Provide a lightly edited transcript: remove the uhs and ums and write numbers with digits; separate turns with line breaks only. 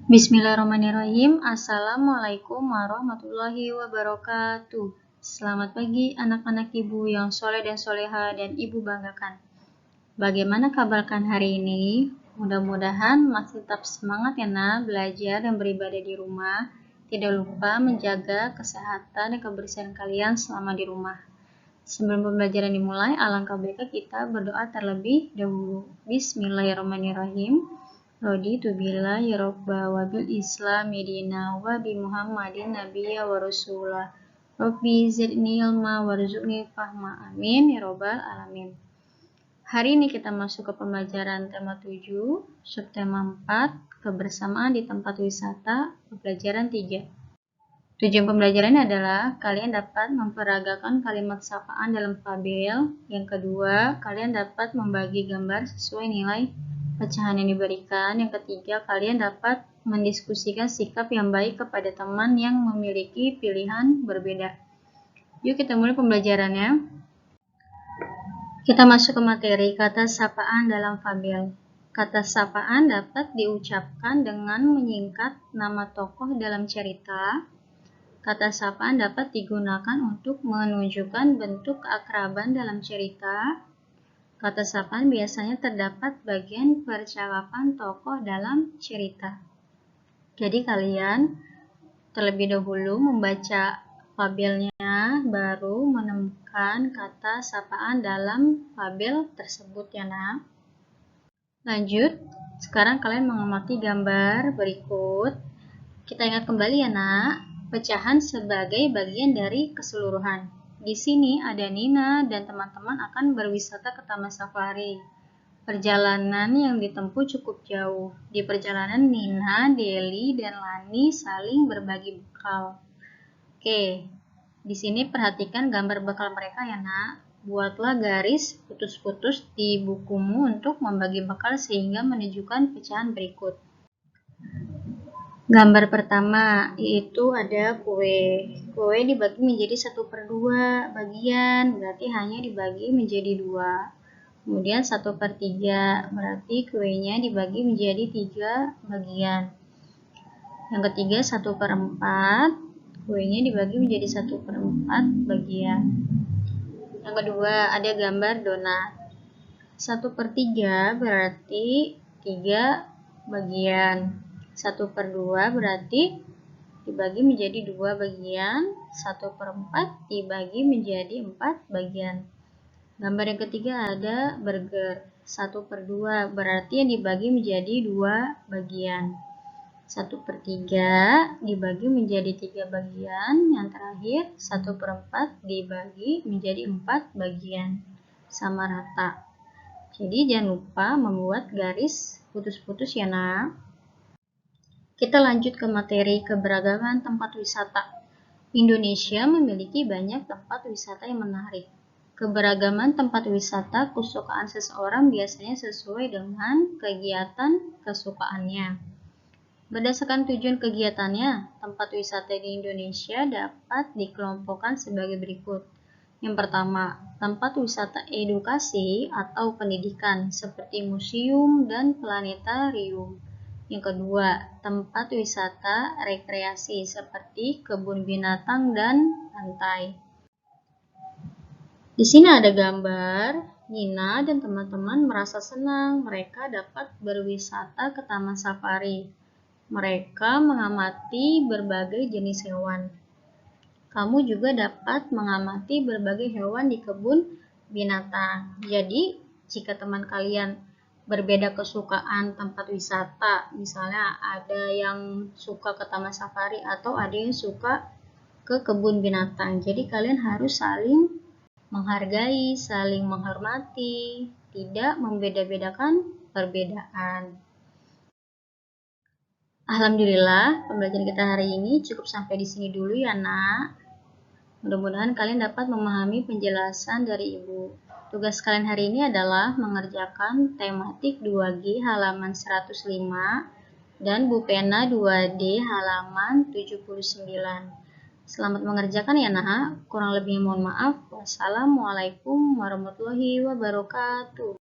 Bismillahirrahmanirrahim. Assalamualaikum warahmatullahi wabarakatuh. Selamat pagi anak-anak ibu yang soleh dan soleha dan ibu banggakan. Bagaimana kabar kalian hari ini? Mudah-mudahan masih tetap semangat ya nak, belajar dan beribadah di rumah. Tidak lupa menjaga kesehatan dan kebersihan kalian selama di rumah. Sebelum pembelajaran dimulai, alangkah baiknya kita berdoa terlebih dahulu. Bismillahirrahmanirrahim. Raditu billahi robba wa bil islami dina wa bi muhammadin nabiyya wa rasulah. Rabbi zidni ilma warzuqni fahma. Amin ya robbal alamin. Hari ini kita masuk ke pembelajaran tema 7, subtema 4, kebersamaan di tempat wisata, pembelajaran 3. Tujuan pembelajaran adalah kalian dapat memperagakan kalimat sapaan dalam fabel. Yang kedua, kalian dapat membagi gambar sesuai nilai pecahan yang diberikan. Yang ketiga, kalian dapat mendiskusikan sikap yang baik kepada teman yang memiliki pilihan berbeda. Yuk kita mulai pembelajarannya. Kita masuk ke materi kata sapaan dalam fabel. Kata sapaan dapat diucapkan dengan menyingkat nama tokoh dalam cerita. Kata sapaan dapat digunakan untuk menunjukkan bentuk keakraban dalam cerita. Kata sapaan biasanya terdapat bagian percakapan tokoh dalam cerita. Jadi kalian terlebih dahulu membaca fabelnya, baru menemukan kata sapaan dalam fabel tersebut ya nak. Lanjut, sekarang kalian mengamati gambar berikut. Kita ingat kembali ya nak, pecahan sebagai bagian dari keseluruhan. Di sini ada Nina dan teman-teman akan berwisata ke Taman Safari. Perjalanan yang ditempuh cukup jauh. Di perjalanan Nina, Deli, dan Lani saling berbagi bekal. Oke, di sini perhatikan gambar bekal mereka ya nak. Buatlah garis putus-putus di bukumu untuk membagi bekal sehingga menunjukkan pecahan berikut. Gambar pertama yaitu ada kue. Kue dibagi menjadi 1/2 bagian, berarti hanya dibagi menjadi 2. Kemudian 1/3, berarti kuenya dibagi menjadi 3 bagian. Yang ketiga 1/4, kuenya dibagi menjadi 1/4 bagian. Yang kedua ada gambar donat. 1/3 berarti 3 bagian. 1/2 berarti dibagi menjadi 2 bagian, 1/4 dibagi menjadi 4 bagian. Gambar yang ketiga ada burger. 1/2 berarti yang dibagi menjadi 2 bagian. 1/3 dibagi menjadi 3 bagian. Yang terakhir 1/4 dibagi menjadi 4 bagian. Sama rata. Jadi jangan lupa membuat garis putus-putus ya nak. Kita lanjut ke materi keberagaman tempat wisata. Indonesia memiliki banyak tempat wisata yang menarik. Keberagaman tempat wisata kesukaan seseorang biasanya sesuai dengan kegiatan kesukaannya. Berdasarkan tujuan kegiatannya, tempat wisata di Indonesia dapat dikelompokkan sebagai berikut. Yang pertama, tempat wisata edukasi atau pendidikan seperti museum dan planetarium. Yang kedua, tempat wisata rekreasi seperti kebun binatang dan pantai. Di sini ada gambar Nina dan teman-teman merasa senang mereka dapat berwisata ke Taman Safari. Mereka mengamati berbagai jenis hewan. Kamu juga dapat mengamati berbagai hewan di kebun binatang. Jadi, jika teman kalian berbeda kesukaan tempat wisata, misalnya ada yang suka ke Taman Safari atau ada yang suka ke kebun binatang. Jadi kalian harus saling menghargai, saling menghormati, tidak membeda-bedakan perbedaan. Alhamdulillah, pembelajaran kita hari ini cukup sampai di sini dulu ya nak. Mudah-mudahan kalian dapat memahami penjelasan dari ibu. Tugas kalian hari ini adalah mengerjakan tematik 2G halaman 105 dan Bu Pena 2D halaman 79. Selamat mengerjakan ya nak. Kurang lebihnya mohon maaf. Wassalamualaikum warahmatullahi wabarakatuh.